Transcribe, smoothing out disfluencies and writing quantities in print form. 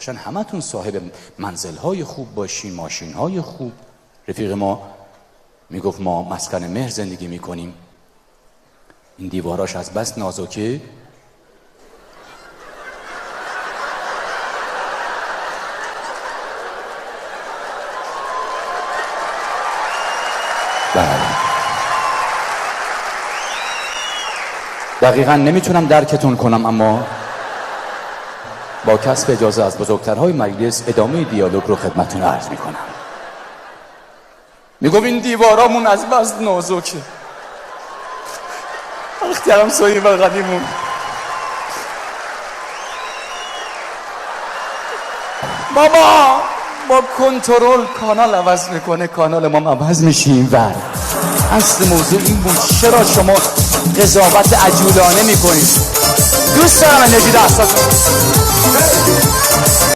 باشن، همتون صاحب منزل‌های خوب باشین، ماشین‌های خوب. رفیق ما میگفت ما مسکن مهر زندگی میکنیم، این دیواراش از بس نازکه دقیقا نمیتونم درکتون کنم، اما با کسب اجازه از بزرگترهای مجلس ادامه دیالوگ رو خدمتتون عرض میکنم. میگم این دیوارامون از بس نازکه، اختیارم سایه بغلیمون بابا با کنترل کانال عوض میکنه، کانال ما عوض میشیم. و اصل موضوع این بود، چرا شما قضاوت عجولانه میکنید؟ دوست دارم انرژی دستاتون